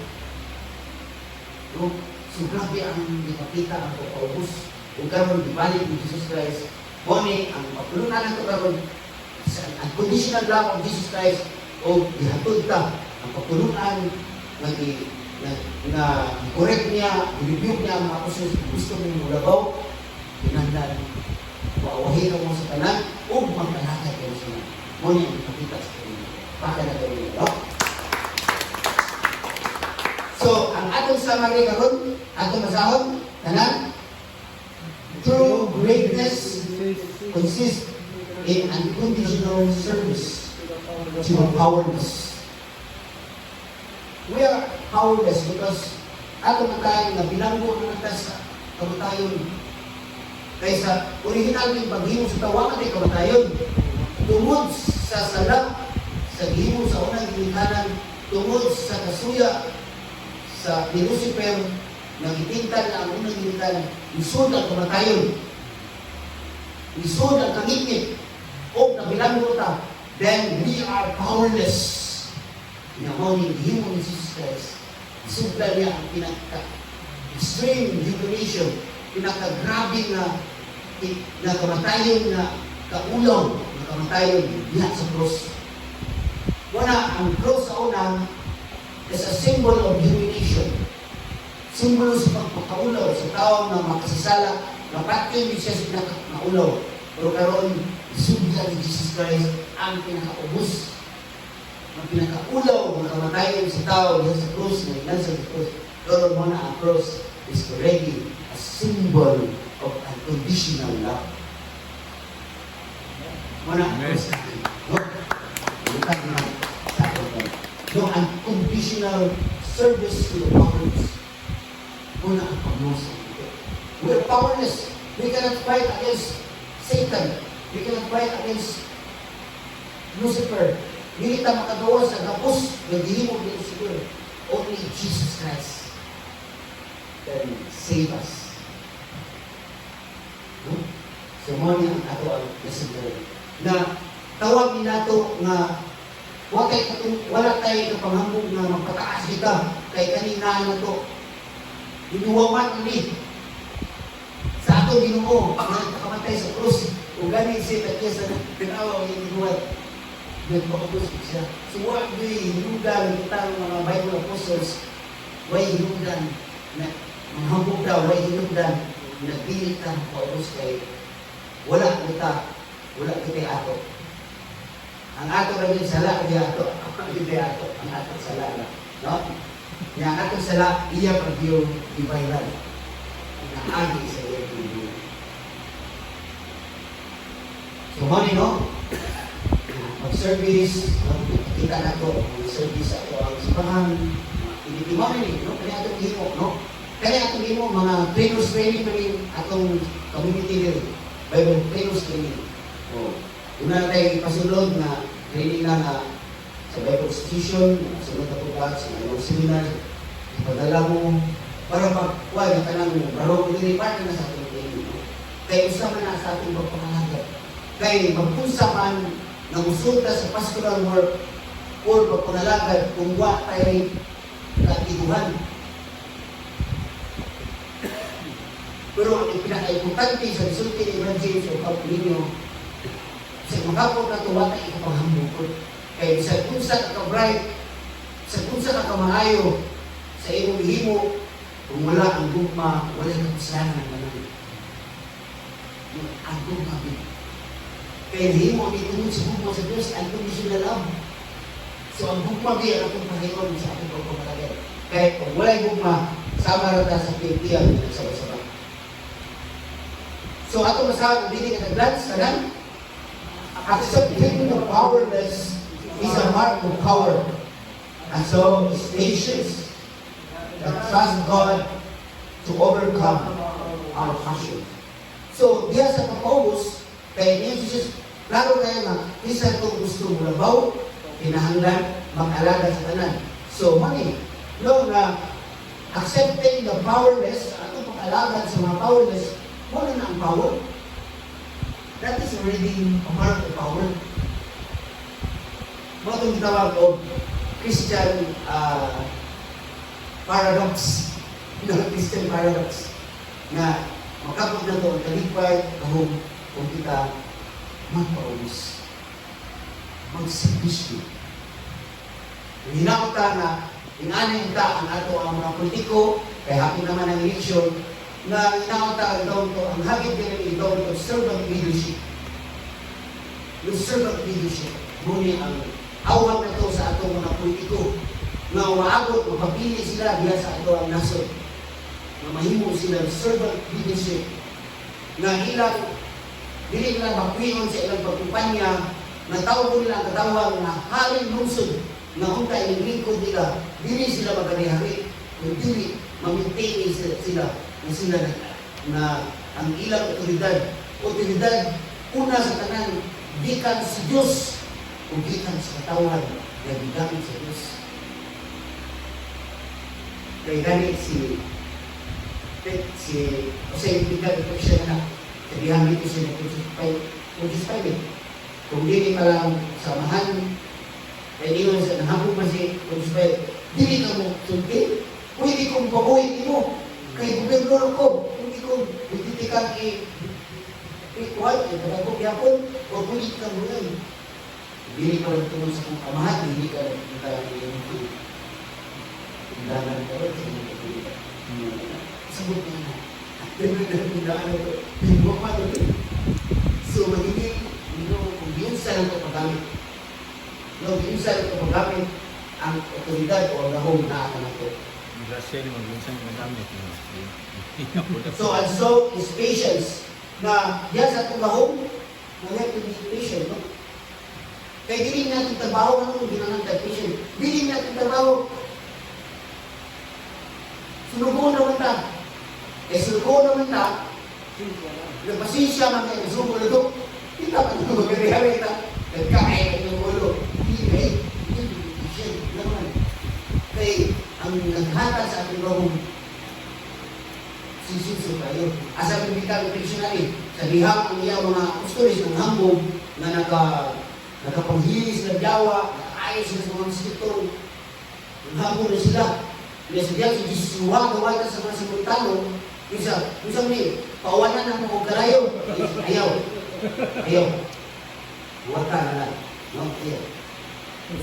S1: No? So, grabe ang ipakita ang pagpaubos. Kung karoon, dibalik ni Jesus Christ, kuni ang pagtulunan ng karoon sa unconditional love of Jesus Christ o ihatod ka ang pagtulunan na i-correct niya, i-rebuke niya ang mga apostles gusto mong mulabaw, pinandan, maawahin mo sa tanan o magkalakad kayo sa tanan. Muna ang ipakita sa tanan. Baka na kayo nila. So, ang atong summary karon, atong masahon, tanan, true greatness consists in unconditional service to powerless. We are powerless because atong tayo na bilanggo ng atas kamatayon kaysa original ng paghimo sa tawangan ay kamatayon tungod sa sala sa gihimo sa unang ginikanan tungod sa kasuya sa ni Lucifer, nagipintan na ang unang ginikanan, isod ang kamatayon, isod ang kangitngit, o nabilanggo ta, then we are powerless. Inabaw ni himo ni Jesus Christ, isugla niya ang pinaka-extreme humiliation, pinaka-grabe na kamatayon na kaulaw, na kamatayon diha sa cross. Wala, ang cross sa unang is a symbol of humiliation. Symbol sa pagpakaulaw sa tao na makasasala, na patyon ni siya sa pinakaulaw. Pero karoon, isugla ni Jesus Christ ang pinakaubos, ang pinakaulaw, ang kamatayon sa tao diyan sa cross, na ilan sa cross. Karoon mo na ang cross is already a symbol of unconditional love. Muna ang cross. Bukan na sa unconditional service to the powers. Una ang paglusa. We're powerless. We cannot fight against Satan. We cannot fight against Lucifer. Hindi ta makagawa sa gapos na gihimo ni Lucifer. Only Jesus Christ can save us. No? So, mo niya ang ato ang messenger. Na tawag ni nato nga wala tayo kapanghambog na magpataas kita kay kanina na to. Inuwaman ni sa ato Ginoo na nakamatay sa krus. O gani siya tatya sa pinawa ng inuwat. Nagpapagos siya. So, what do hinugan kita mga Bible apostles? Why hinugan? Na manghambog daw, why hinugan? Nagpilit ka, paubos kay wala kita ato. Ang ato rin sala, di ato. Di ato. Ang ato sala. No? Yang ato sala, iya pag-iyo ibayran. Ang agi sa iya pag-iyo. So, money, no? Mag-service, kita na to, mag-service ato ang sipahan. Hindi mo rin, no? Kaya atong himo, no? Kaya atong himo, mga trainers training pa rin atong community rin. Bible trainers training. Una na tayo ipasulod na training na sa Bible Station, sunod na pupat, sa mga seminar, ipadala mo, para magkuha yung tanang barong nilipatan na sa ating training. Kaya usama na sa ating pagpapalagat. Kaya magpunsa man na musulta sa pastoral work or pagpapalagat kung wa tayo katiguhan. Pero ang pinaka-importante sa resulti ni Brad James o Paulinho, sa makapot na tuwa tayo ikapanghambukot. Kaya sa kunsa ka-bright, sa kunsa ka-maayo, sa iyong himo, kung wala ang gugma, wala kang kasalanan naman. Ang gugma, kaya himo ang itungod sa gugma sa Diyos, ang conditional love. So ang gugma biya ang itong Panginoon sa ating pagpapalagay. Kaya kung wala yung gugma, sama rata sa pintiyan ng sabay-sabay. So ato masabi, hindi ka nag-glance, kanan? Accepting the powerless is a mark of power. And so is patience that trust God to overcome our passion. So, diya sa pag-august, kaya niya Jesus, klaro kayo na, isa itong gusto mo labaw, pinahanglan, mag-alaga sa tanan. So, money, no, na accepting the powerless, atong pag-alaga sa mga powerless, wala na ang power. That is already a mark of power. Mga itong gitawag o Christian paradox. Christian paradox. Na makapag na ito ang kalipay kung kita magpaubos. Magservisyo. Hinaw ta na inanin ta ang ato ang mga politiko, kaya hapon naman ang eleksyon, na inaunta ang hagit din ito ng servant leadership. Yung servant leadership, ngunit ang awag na ito sa atong mga politiko na maabot, mapapili sila diya sa ato ang nasod. Na mahimo sila servant leadership na ilang dili nila mapuyon sa ilang pagkumpanya na tawag nila ang katawag na haring lungsod na unta ilang lingkod nila, dili sila magari-hari, dili mamintain sila na sila na ang ilang otoridad una sa tanan gikan sa Diyos o gikan sa katawan na gigamit sa Diyos. Kaya ganit si Jose Pigal ito siya na sabihan dito siya na kung kung di pa lang samahan kaya di mo sa nahapog man si Kung dili ka mo sulti pwede kong pabuhin mo kay gobernador ko, hindi ko ititikang i-kuhat, i-tapag yapon, o pulit ka mo yun. Hindi ka rin tunod sa kong kamahan, hindi ka rin yung tindahan ka rin, sabot na na. Tindahan ito, pinbok pa ito. So, magiging, kung giunsan ito paggamit, giunsan ito paggamit, ang otoridad o ang lahong na akan ito. So, and so is patience. Na, yan sa itong lahong, we have to be patient, no? Kaya dili natin trabaho, ano yung ginanang patient? Dili natin trabaho. Sunugo naman ta. Sunugo naman ta. Nagpasensya man kayo, sunugo na ito. Kita pa ito, magkari-hari ta. Nagkain ng ulo. Hindi, patient naman. Kaya ang naghata sa ating bahong sisiso kayo. Asa pipitang dictionary, sa liham ang iyang mga kustoris ng hambog na nakapanghilis ng Jawa, nakaayon sila sa mga siktong hambog na sila. Kaya sa diyan, si Jesus huwag sa mga Samaritano, isa ni, pauwanan ng mga karayo. Ayaw. Huwag ka na lang. No? Ayaw.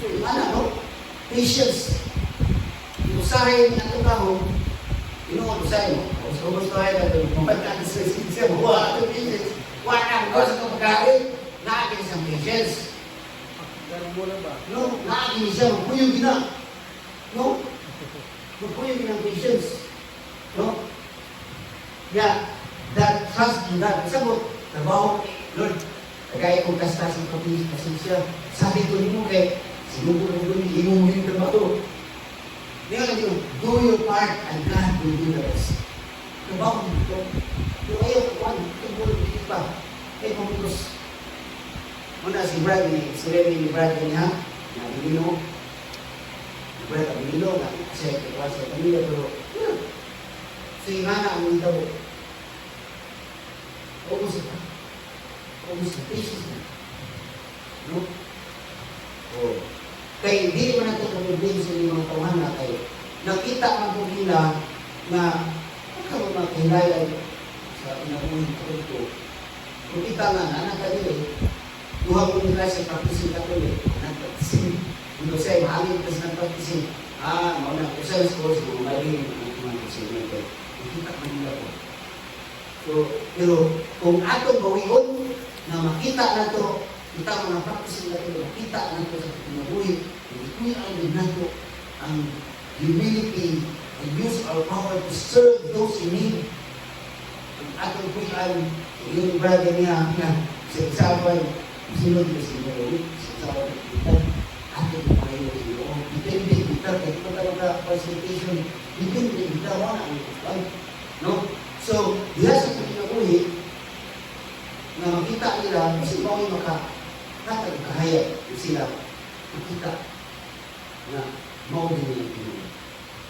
S1: So, imana, no? Patience. Usahay ang itong kahong, usahay mo. So, gusto tayo na ito, magkakasin sa siya, buwa ito, patience. Wala ang gusto ng pagkain, naakin sa patience.
S4: Ganun mo na ba?
S1: No, naakin siya, magpuyog na. No? Magpuyog ng patience. No? Yeah, that trust in God. Sabot, trabaho, Lord, kagaya kong kastas ng pasensya. Sabi ko mo kay, sinubo mo doon, imuhin ka ba ito? Di ka lang yun, do your part and God will do the rest. Trabaho mo ito. Yung ayaw, tungkol, dito pa. Kaya pamukos. Muna si Bradley, si Remy ni Bradley niya, na Abilino. Brad Abilino, na kasi kaya sa pamilya, pero, so yung hana ang ito, August patience na. No? Oh. Kaya hindi naman natin kapag sa mga tawahan na kayo. Nakita man po nila na magkaroon mga kahilayan sa inabuhin ko ito. Kung kita nga na, anak ka din duha ko nila sa practicing ka tuloy. Nag-practicing. Dito siya, mahalin ka sa nag-practicing. Mauna ko sa course, mahalin ang mga practicing. Nakita man nila po. So, pero kung atong bawion na makita na ito, kita mo na practice na ito, makita na ito sa pinabuhi, hindi ko yung nato ang humility and use our power to serve those in need. Ang atong kuyan, yung brother niya, sa example, sinod na sinod, sa example, atong pareho sa iyo. Depende, kita, kahit pa talaga presentation, depende, kita, wala, no? So, diya sa pagkinabuhi, na makita nila, kasi bawin makakahaya sila, makita na mawin nila yung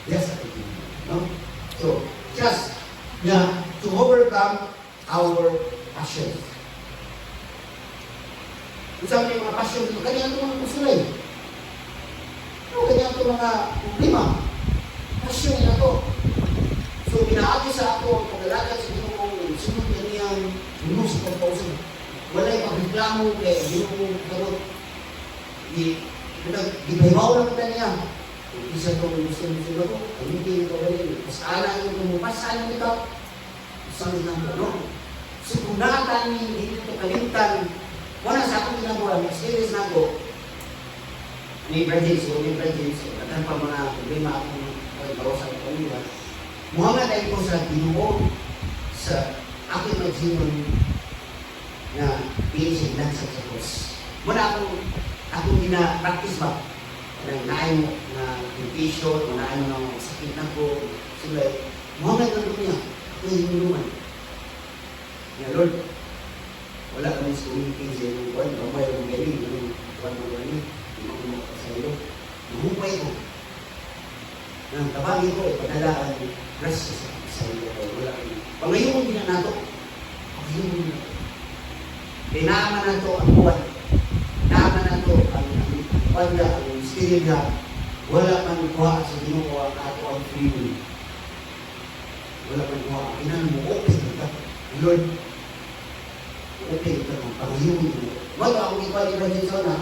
S1: diya sa pagkinabuhi. No? So, just to overcome our passions. Kung saan yung mga passion dito, ganyan ito mga kusulay. Ganyan ito mga problema. Passion na ito. So, pinaagi sa ako ang pag-alaga sa Ginoo sunod na niyang unos ng pausan. Wala'y pagreklamo kay Ginoo karot. Gibayaw lang kita niya. Isa itong gusto nito ko, hindi ito rin. Mas ala yung lumupas, saan ito? Saan lang ito, no? So, kung nakatan hindi ito kalimtan, wala sa akong ginagawa, experience na ako, may emergency, nagkan pa mga problema akong bawasan ng pamilya. Muhammad ay ko sa Ginoo sa aking magsimon na pinisig lang sa cross. Muna akong gina-practice ba? Naayon na temptation, naayon na sakit na ko. Sila, Muhammad lang ko niya. Ako yung hinuluman. Ya Lord, wala kami sa ulitin sa iyong buwan. Mamay ang galing, yung buwan mo galing. Yung mga sa iyo. Mahupay ko. Nang tabagi ko, ipadalaan rest sa iyo. Wala kami. Pangayon din na nato. Pangayon din na nato. Pinaman nato ang buwan. Pinaman nato ang panda, ang spirit na wala man kuha sa Ginoo ang ato ang free will. Wala man kuha. Pinang mo, open ka. Lord, open ka ng pangayon din na. Wala akong ipaliban din sa na,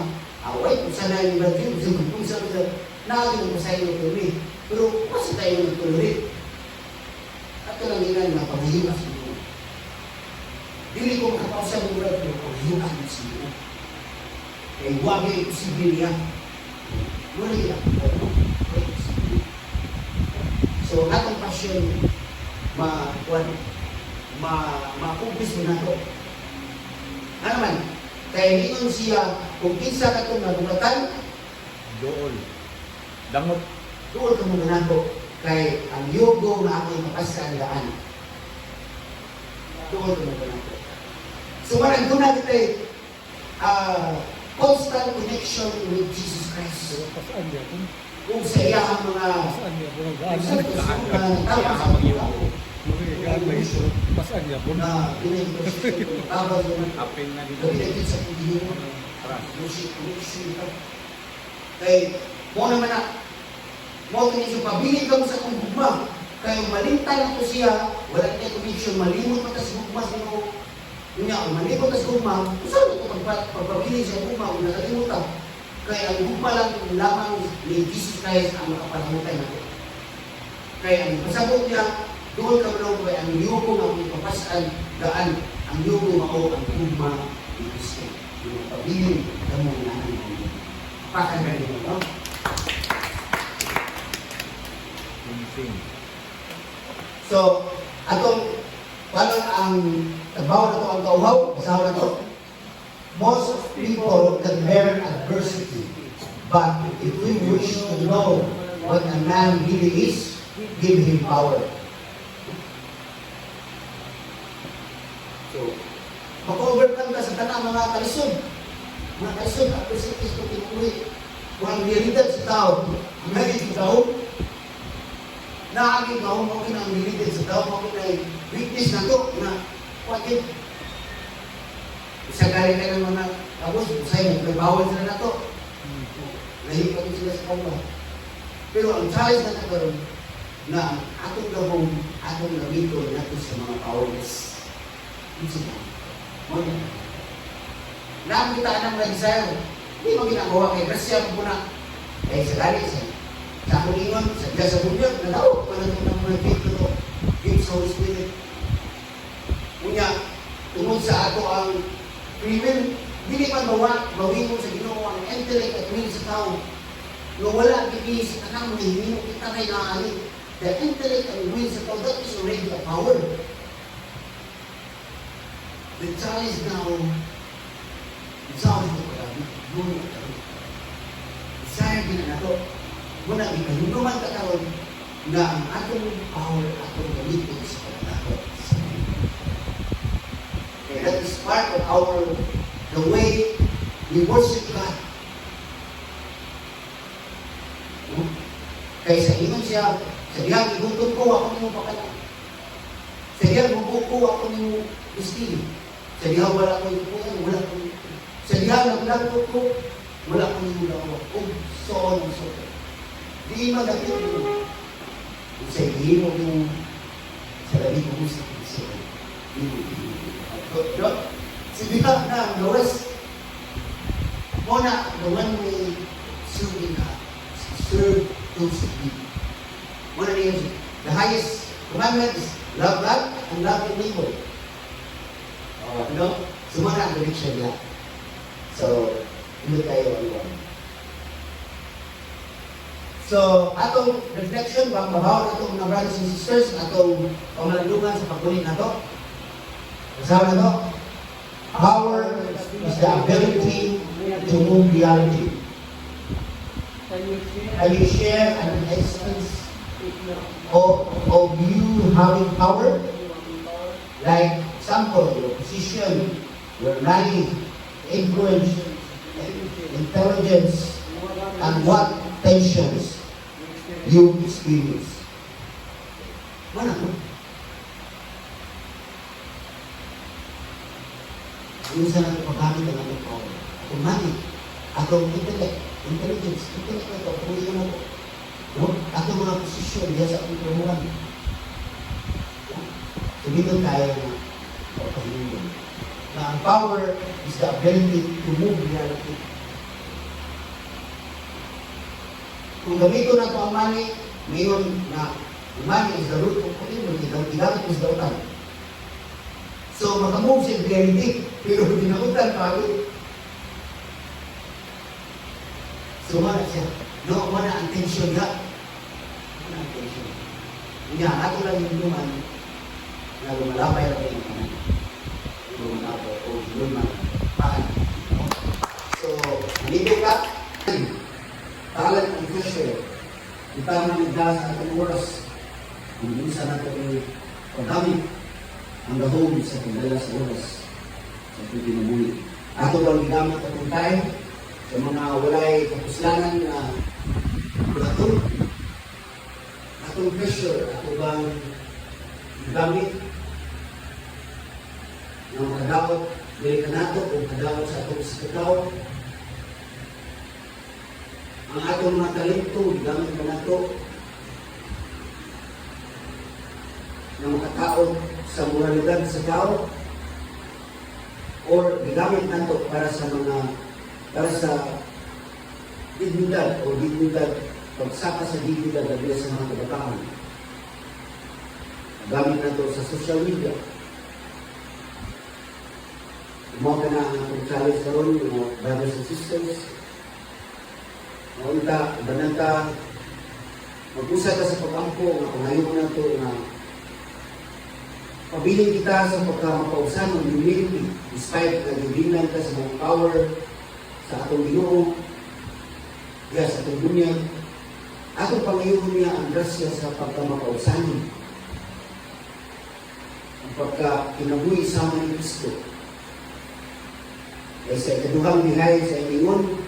S1: away kung sana yung bagyo, kung sana naging ko sa iyo tuloy. Pero kasi tayo nagtuloy. At kalanginan na pangayon sa iyo. Dili ko makapausan ng ulat, pero pangayon sa iyo. Kaya huwag yung imposible niya. Wala yan. So, atong pasyon, ma-accomplish mo na ito. Ano man, kaya hingon siya, kung kinsa ka itong nabungatan,
S3: Dool. Dangot.
S1: tuol ka mo ganako kay ang yugo na ako'y makasan daan. Tuol ka mo ganako. So marang doon natin ay constant connection with Jesus Christ.
S4: Pasaan niya kung
S1: Kung sa iya ang mga
S4: pasaan niya kung
S1: kung sa
S3: Saan
S1: mga
S3: ka?
S1: tao
S3: Kaya
S1: sa
S3: ka mag-iyo.
S1: mga
S4: pasaan niya kung
S1: na pinag-prosesyo ng tawag yun.
S3: Aping na dito.
S1: Kapitagin sa Pilipinas.
S3: Tara.
S1: Musi. Kay, mo naman na, mo ito niyo, pabilig ka mo sa kong gugma. Kaya malintay na ko siya, wala niya conviction, malimot mo tas gugma sa mo. Yun nga, kung malimot tas gugma, saan ito pagpabilig sa gugma, kung nakalimot ka. Kaya ang gugma lang lamang ni Jesus Christ ang makapalamutan natin. Kaya ang pasabot niya, doon ka mo kaya ang yugo nga ipapasaan daan, ang yugo mao ang gugma ni Kristo. Yung pabilig ka mo na ang gugma. Pakan na rin, no?
S3: Sing.
S1: So, atong paano ang trabaho na to ang kauhaw, basaho na to. Most people can bear adversity, but if we wish to know what a man really is, give him power. So, maka-overcome ka sa tanang mga kalisod. Mga kalisod, adversity sa pinuwi. Kung ang realidad sa tao, ang naging tao, naaging tao, mo ang realidad sa tao, mo weakness na to, na wakit. Isa galing ka ng mga tapos, usay mo, may bawal sila na to. Nahipan sila sa kawa. Pero ang challenge na nagkaroon, na atong gabong, atong gamiton natin sa mga powerless. Isa na. Muna. Nakakita ka ng mga desire, hindi mo ginagawa kay Grasya mo na. Eh, sa galing sa akong ingon, sa Diyas sa bunyag, nalaw, pala ito ng mga pito to. Gives Holy Spirit. Unya, tungkol sa ato ang krimen, hindi man bawin mo sa Ginoo ang intellect at will sa tao. No wala gini sa kanang mahimino kita kay naali. The intellect and will sa tao, that is already a power. The challenge now, example ko lang, doon na karoon. Isaya din na to, muna ikahinuman ka karoon na ang atong power, atong gamitin sa pagkakot. Okay, that is part of the way we worship God. Kaya sa ingon siya, sa diyang igutom ko, ako nimo pakala. Sa diyang bubuk ko, ako nimo istili. Sa diyang wala ko itupuan, wala ko itupuan. Sa diyang naglagtot ko, wala ko nimo lawak. Kung so on and so forth. Di magapit mo. Kung sa ihimo yung sa labi ko mo sa Kristo. Si Bika na, the West, muna, the one way serving God, serve those people. Muna niya, the highest commandment is love God and love your neighbor. So muna ang direction niya. So, hindi tayo alwan. So, atong reflection, mababaw na itong mga brothers and sisters, atong pamalandungan sa pagkunin na ito. Kasama na ito. Power is the ability to move reality. Can you share an instance of you having power? Like, example, your position, your money, influence, intelligence, and what tensions you experience. Mana po? Minsan natin paggamit ang ating power. Atong money, atong intelligence na ito, pumili na ito. No? Atong mga posisyon, diya sa ating promuran. So, dito tayo na pagpahilin. Na ang power is the ability to move reality. Kung gamito na ito ang money, ngayon na money is the root of evil, igamit is the utang. So, makamove siya reality, pero hindi na utang pagod. So, mana siya. No, mana ang tension niya. Mana ang tension. Nga, ato lang yung luman na lumalapay lang yung kanan. Lumalapay o luman. Paan. So, So, nandito ka, talent and treasure. Kita man nagda sa atong oras. Kung minsan natin ay paggamit ang gahong sa pagdala sa oras sa ating kinabuhi. Ato bang gigamit atong time sa mga walay kapuslanan na platong atong treasure, ato bang gigamit ng kadawat dili kanato o kadawat sa atong sikataw. Ang atong mga talento, gigamit ka nato ng makataon sa moralidad sa tao or gigamit nato para sa dignidad o dignidad, pagsaka sa dignidad dahil sa mga kabataan. Gamit nato sa social media. Umaw ka na ang atong challenge karon, mga brothers and sisters. Maunta, bananta, mag-usap ka sa pag-ampo, nga pangayon na ito, na pabiling kita sa pagkamapausan ng humility, despite na gibinan ka sa mga power, sa atong Ginoo, sa atong dunya. Atong pangayon niya ang grasya sa pagkamapausan. Ang pagka-kinabuhi sa mga ni Kristo. Ay sa ikaduhang bihay sa ingon,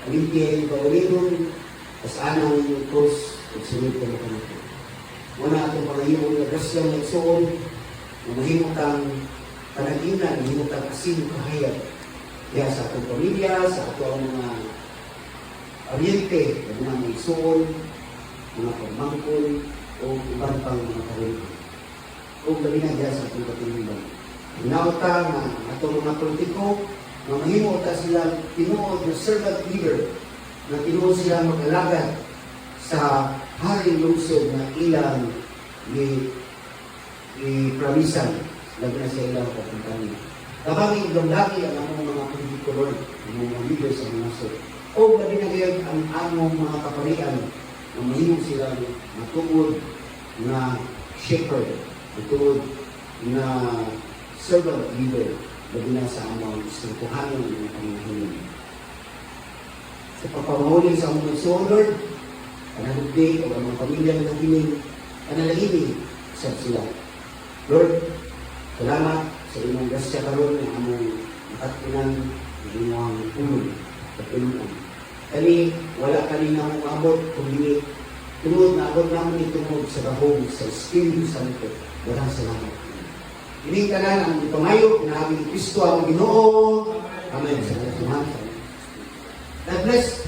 S1: Olympia yung pagaliton, as anang yung cross, at sunod ka na kanito. Muna itong pangahimong na grasya ng igsoon, na mahimutang panaginan, mahimutang asin kahayag. Kaya sa atong pamilya, sa atong mga oriente, mga mga igsoon, mga pagmangkol, o iban pang mga karulitan. O gabi na dyan sa atong katuluban. Inauta na atong mga politiko, na mahimo ta silang tinuod na servant leader, na tinuod sila mag-alagad sa haring lungsod na ilang i-promisan, labi na sa ilang kapuntanin. Kabangin gandaki ang among mga politiko Lord, ang mga leaders sa mga nasod. O labi na gayon ang among mga kaparian, na mahimo silang matuod na shepherd, matuod na servant leader, labi na sa among istrutuhanan ng mga pangyahinan. Sa pagpamahuli sa among nagsuon, Lord, panalugdi o ang mga pamilya ng nagiling, panalagini sa sila. Lord, salamat sa inyong grasya karon ng among makatunan ng inyong tulong at tulungan. Kani, wala kani na mong abot, kundi tunod na abot naman itungod sa gahong sa Espiritu Santo. Walang salamat. Hindi ka na ang ipangayo na aming Kristo ang Ginoo. Amen. Salamat. God bless.